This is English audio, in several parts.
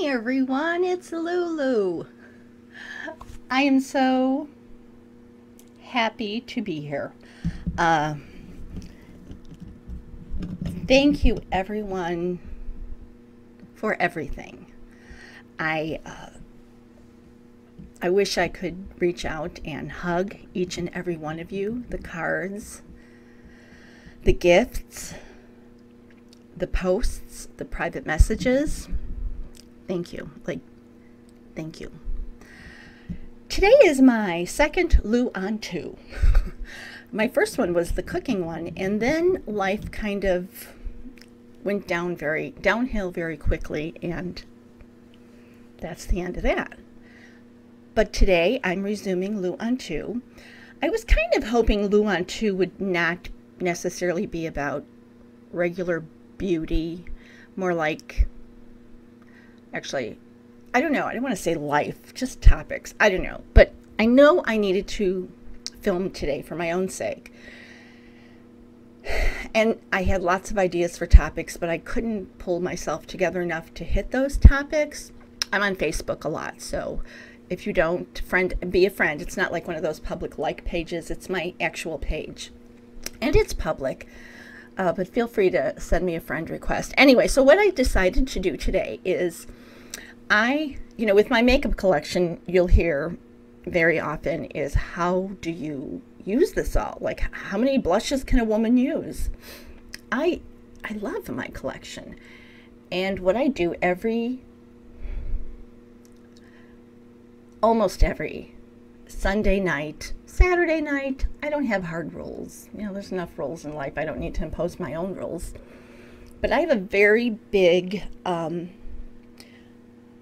Everyone, it's Lulu. I am so happy to be here. Uh, Thank you, everyone, for everything. I uh, I wish I could reach out and hug each and every one of you. The cards, the gifts, the posts, the private messages. Thank you. Thank you. Today is my second Lu on 2. My first one was the cooking one, and then life kind of went downhill very quickly, and that's the end of that. But today I'm resuming Lu on 2. I was kind of hoping Lu on 2 would not necessarily be about regular beauty, more like, actually, I don't know, I don't want to say life, just topics. I don't know, but I know I needed to film today for my own sake. And I had lots of ideas for topics, but I couldn't pull myself together enough to hit those topics. I'm on Facebook a lot, so if you don't be a friend. It's not like one of those public like pages. It's my actual page, and it's public. But feel free to send me a friend request. Anyway, so what I decided to do today is with my makeup collection, you'll hear very often is, how do you use this all? Like, how many blushes can a woman use? I love my collection. And what I do almost every Sunday night, Saturday night, I don't have hard rules. There's enough rules in life. I don't need to impose my own rules. But I have a very big,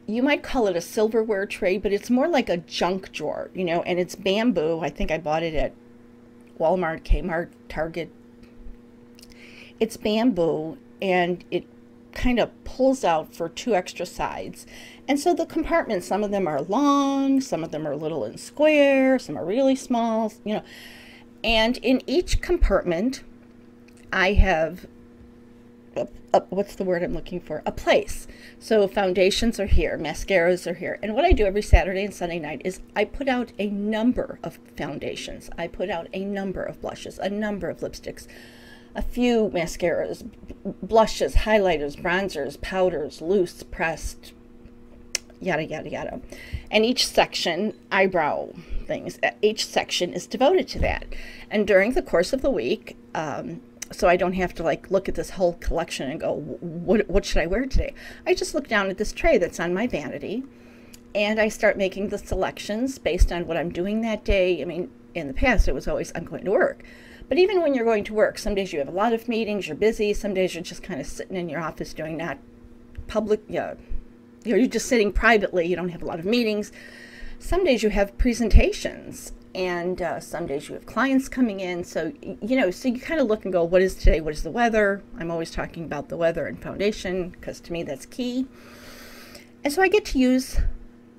you might call it a silverware tray, but it's more like a junk drawer, and it's bamboo. I think I bought it at Walmart, Kmart, Target. It's bamboo, and it kind of pulls out for 2 extra sides. And so the compartments, some of them are long, some of them are little and square, some are really small, And in each compartment, I have what's the word I'm looking for? A place. So foundations are here, mascaras are here. And what I do every Saturday and Sunday night is I put out a number of foundations. I put out a number of blushes, a number of lipsticks, a few mascaras, blushes, highlighters, bronzers, powders, loose, pressed, yada, yada, yada. And each section, eyebrow things, each section is devoted to that. And during the course of the week, so I don't have to look at this whole collection and go, what should I wear today? I just look down at this tray that's on my vanity, and I start making the selections based on what I'm doing that day. I mean, in the past, it was always, I'm going to work. But even when you're going to work, some days you have a lot of meetings, you're busy. Some days you're just kind of sitting in your office doing not public, you're just sitting privately. You don't have a lot of meetings. Some days you have presentations, and some days you have clients coming in. So, so you kind of look and go, what is today? What is the weather? I'm always talking about the weather and foundation, because to me that's key. And so I get to use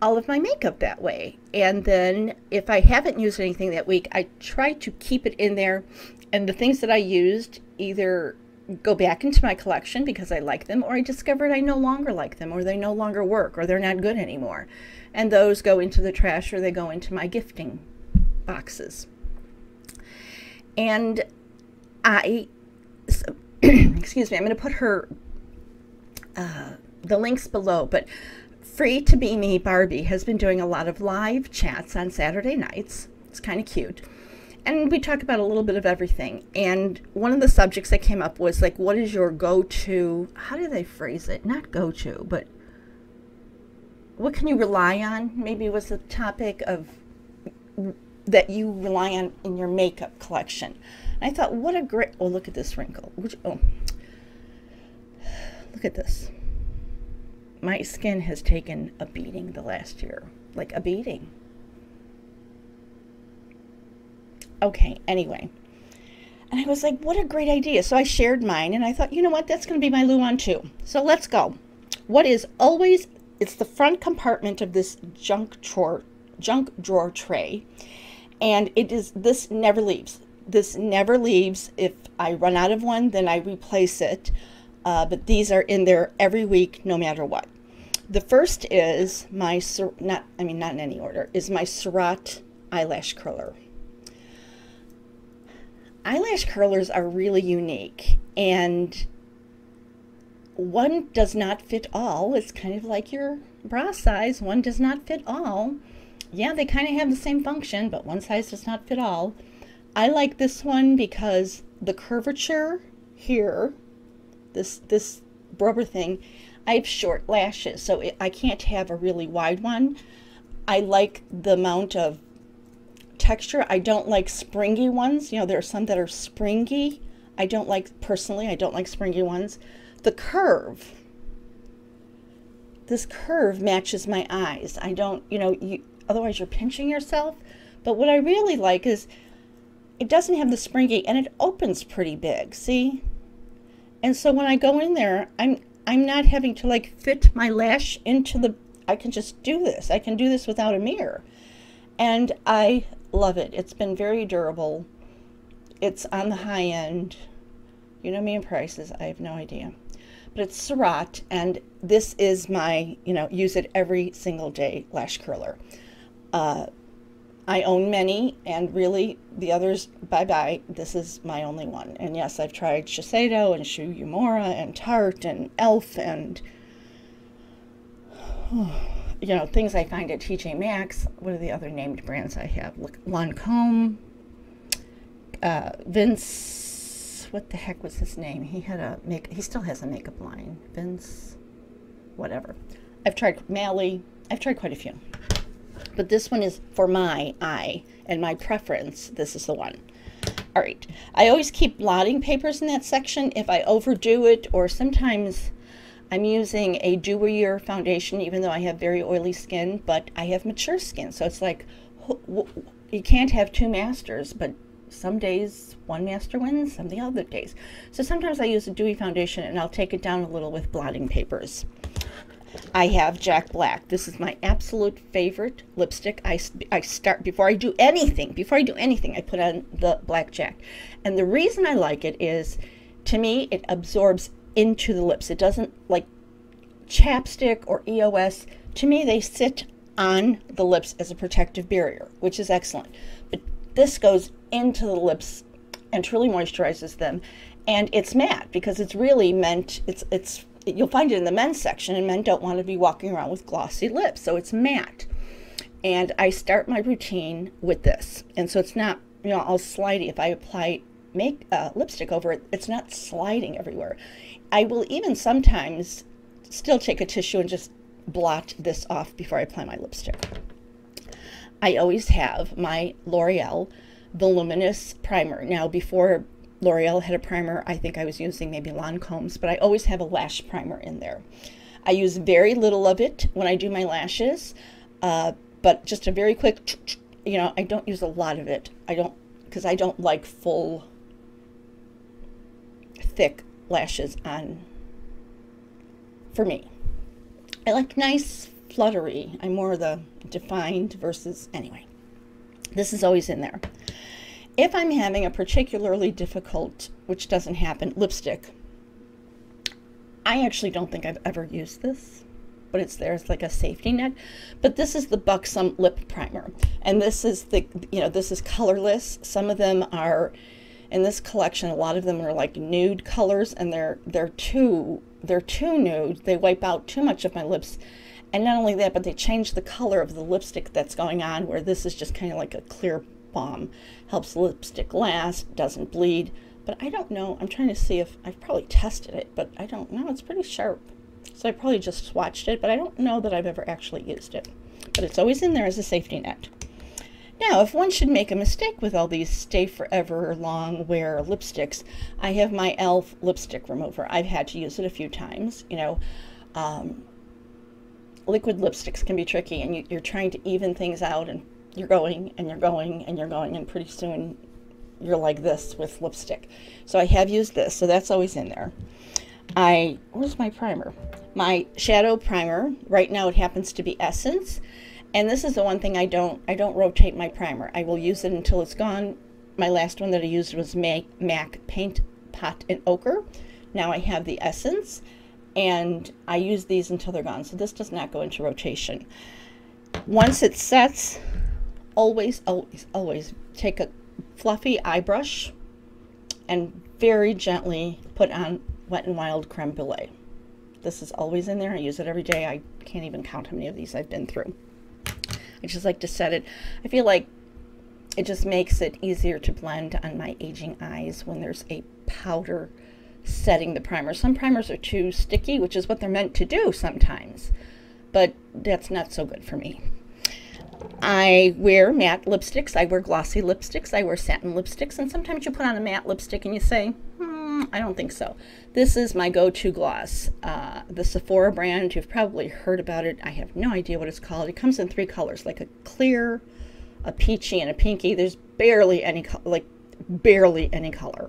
all of my makeup that way. And then if I haven't used anything that week, I try to keep it in there. And the things that I used either go back into my collection because I like them, or I discovered I no longer like them, or they no longer work, or they're not good anymore. And those go into the trash, or they go into my gifting boxes. And excuse me, I'm going to put the links below, but Free to Be Me Barbie has been doing a lot of live chats on Saturday nights. It's kind of cute. And we talk about a little bit of everything. And one of the subjects that came up was what is your go-to, how do they phrase it? Not go-to, but what can you rely on? Maybe was the topic of that you rely on in your makeup collection. And I thought, what a great, oh, look at this wrinkle. Look at this. My skin has taken a beating the last year, like a beating. Okay, anyway. And I was like, what a great idea. So I shared mine, and I thought, you know what, that's going to be my Lu on 2. So let's go. What is always, it's the front compartment of this junk drawer tray. And this never leaves. This never leaves. If I run out of one, then I replace it. But these are in there every week, no matter what. The first is my, not in any order, is my Surratt eyelash curler. Eyelash curlers are really unique, and one does not fit all. It's kind of like your bra size. One does not fit all. Yeah, they kind of have the same function, but one size does not fit all. I like this one because the curvature here, this rubber thing, I have short lashes, so I can't have a really wide one. I like the amount of texture. I don't like springy ones. You know, there are some that are springy. Personally, I don't like springy ones. The curve, this curve matches my eyes. I don't, otherwise you're pinching yourself. But what I really like is it doesn't have the springy, and it opens pretty big, see? And so when I go in there, I'm not having to like fit my lash into the, I can just do this. I can do this without a mirror. And I love it. It's been very durable. It's on the high end. You know me in prices, I have no idea. But it's Surratt, and this is my, use it every single day lash curler. I own many, and really the others, bye-bye. This is my only one. And yes, I've tried Shiseido and Shu Uemura and Tarte and Elf and, things I find at TJ Maxx. What are the other named brands I have? Lancome, Vince, what the heck was his name? He still has a makeup line. Vince, whatever. I've tried Mally. I've tried quite a few. But this one is for my eye and my preference. This is the one. All right. I always keep blotting papers in that section if I overdo it, or sometimes I'm using a dewier foundation, even though I have very oily skin, but I have mature skin. So it's like, you can't have two masters, but some days one master wins, some the other days. So sometimes I use a dewy foundation, and I'll take it down a little with blotting papers. I have Jack Black. This is my absolute favorite lipstick. I start, before I do anything, I put on the Black Jack. And the reason I like it is, to me, it absorbs into the lips. It doesn't, like chapstick or EOS, to me, they sit on the lips as a protective barrier, which is excellent. But this goes into the lips and truly moisturizes them. And it's matte, because it's really meant, you'll find it in the men's section, and men don't want to be walking around with glossy lips, so it's matte. And I start my routine with this, and so it's not, all slidey. If I apply lipstick over it, it's not sliding everywhere. I will even sometimes still take a tissue and just blot this off before I apply my lipstick. I always have my L'Oreal Voluminous Primer. Now, before L'Oreal had a primer, I think I was using maybe Lancome's, but I always have a lash primer in there. I use very little of it when I do my lashes, but just a very quick, I don't use a lot of it. Because I don't like full, thick lashes on, for me. I like nice, fluttery. I'm more the defined versus, anyway. This is always in there. If I'm having a particularly difficult, which doesn't happen, lipstick, I actually don't think I've ever used this, but it's there as like a safety net. But this is the Buxom Lip Primer, and this is this is colorless. Some of them are, in this collection, a lot of them are like nude colors, and they're too nude. They wipe out too much of my lips. And not only that, but they change the color of the lipstick that's going on, where this is just kind of like a clear balm. Helps the lipstick last, doesn't bleed. But I don't know. I'm trying to see if I've probably tested it, but I don't know. It's pretty sharp. So I probably just swatched it, but I don't know that I've ever actually used it. But it's always in there as a safety net. Now, if one should make a mistake with all these stay forever long wear lipsticks, I have my e.l.f. lipstick remover. I've had to use it a few times. Liquid lipsticks can be tricky, and you're trying to even things out, and you're going, and you're going, and you're going, and pretty soon you're like this with lipstick. So I have used this, so that's always in there. Where's my primer? My shadow primer, right now it happens to be Essence, and this is the one thing I don't rotate my primer. I will use it until it's gone. My last one that I used was MAC Paint Pot and Ochre. Now I have the Essence, and I use these until they're gone. So this does not go into rotation. Once it sets, always, always, always take a fluffy eye brush and very gently put on Wet n Wild Creme Brulee. This is always in there. I use it every day. I can't even count how many of these I've been through. I just like to set it. I feel like it just makes it easier to blend on my aging eyes when there's a powder setting the primer. Some primers are too sticky, which is what they're meant to do sometimes, but that's not so good for me. I wear matte lipsticks, I wear glossy lipsticks, I wear satin lipsticks, and sometimes you put on a matte lipstick and you say, I don't think so. This is my go-to gloss. The Sephora brand, you've probably heard about it. I have no idea what it's called. It comes in 3 colors, like a clear, a peachy, and a pinky. There's barely any, barely any color.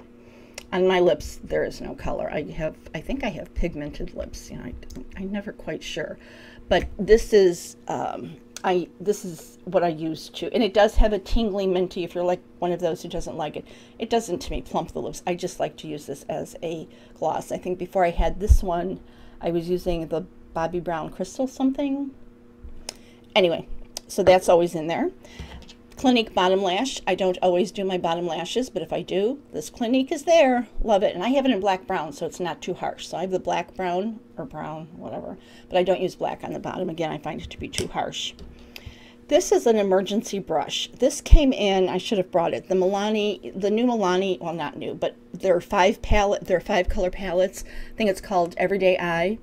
On my lips, there is no color. I think I have pigmented lips. You know, I'm never quite sure. But this is, this is what I use to, and it does have a tingly minty if you're like one of those who doesn't like it. It doesn't, to me, plump the lips. I just like to use this as a gloss. I think before I had this one, I was using the Bobbi Brown Crystal something. Anyway, so that's always in there. Clinique bottom lash. I don't always do my bottom lashes, but if I do, this Clinique is there. Love it. And I have it in black brown, so it's not too harsh. So I have the black brown, or brown, whatever. But I don't use black on the bottom. Again, I find it to be too harsh. This is an emergency brush. This came in, I should have brought it. The Milani, the new Milani, well, not new, but there are 5 color palettes. I think it's called Everyday Eye.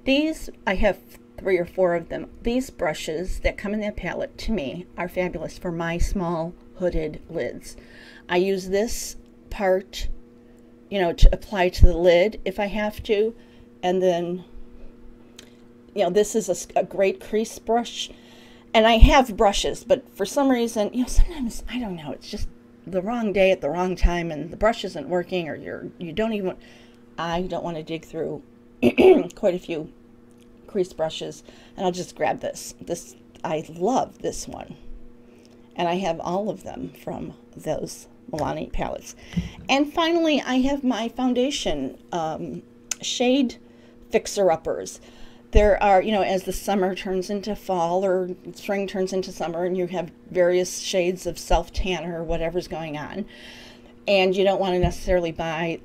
These, I have 3 or 4 of them. These brushes that come in that palette, to me, are fabulous for my small hooded lids. I use this part, you know, to apply to the lid if I have to. And then, you know, this is a great crease brush. And I have brushes, but for some reason, you know, sometimes, I don't know, it's just the wrong day at the wrong time and the brush isn't working, or you don't even, I don't want to dig through quite a few crease brushes, and I'll just grab this. I love this one. And I have all of them from those Milani palettes. And finally, I have my foundation shade fixer-uppers. There are, you know, as the summer turns into fall or spring turns into summer, and you have various shades of self-tan or whatever's going on, and you don't want to necessarily buy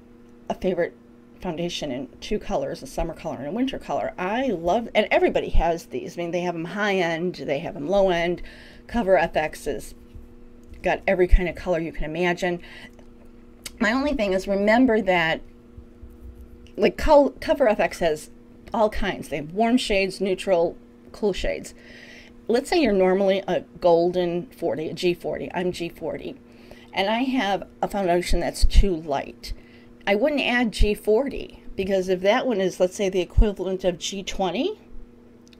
a favorite foundation in 2 colors, a summer color and a winter color. I love, and everybody has these. I mean, they have them high-end, they have them low-end. Cover FX has got every kind of color you can imagine. My only thing is, remember that, like, Cover FX has all kinds. They have warm shades, neutral, cool shades. Let's say you're normally a golden 40, a G40. I'm G40. And I have a foundation that's too light. I wouldn't add G40, because if that one is, let's say, the equivalent of G20,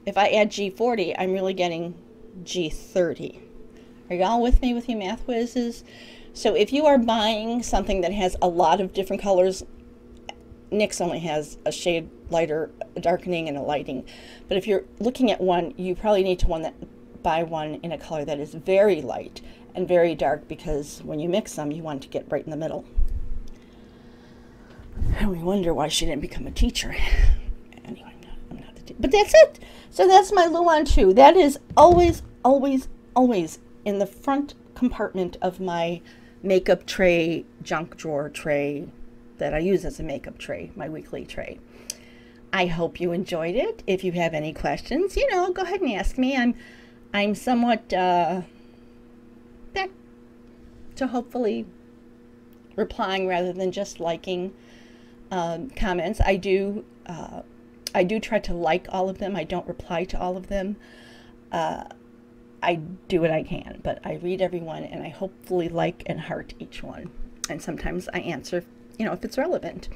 if I add G40, I'm really getting G30. Are y'all with me with you math whizzes? So if you are buying something that has a lot of different colors, NYX only has a shade lighter, a darkening, and a lighting. But if you're looking at one, you probably need to buy one in a color that is very light and very dark, because when you mix them, you want to get right in the middle. And we wonder why she didn't become a teacher. Anyway, I'm not the teacher. But that's it. So that's my Luan 2. That is always, always, always in the front compartment of my makeup tray, junk drawer tray, that I use as a makeup tray, my weekly tray. I hope you enjoyed it. If you have any questions, you know, go ahead and ask me. I'm somewhat back to hopefully replying rather than just liking comments. I do try to like all of them. I don't reply to all of them. I do what I can, but I read everyone, and I hopefully like and heart each one. And sometimes I answer, you know, if it's relevant.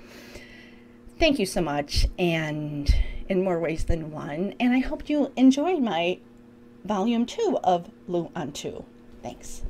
Thank you so much, and in more ways than one. And I hope you enjoyed my volume 2 of Luan 2. Thanks.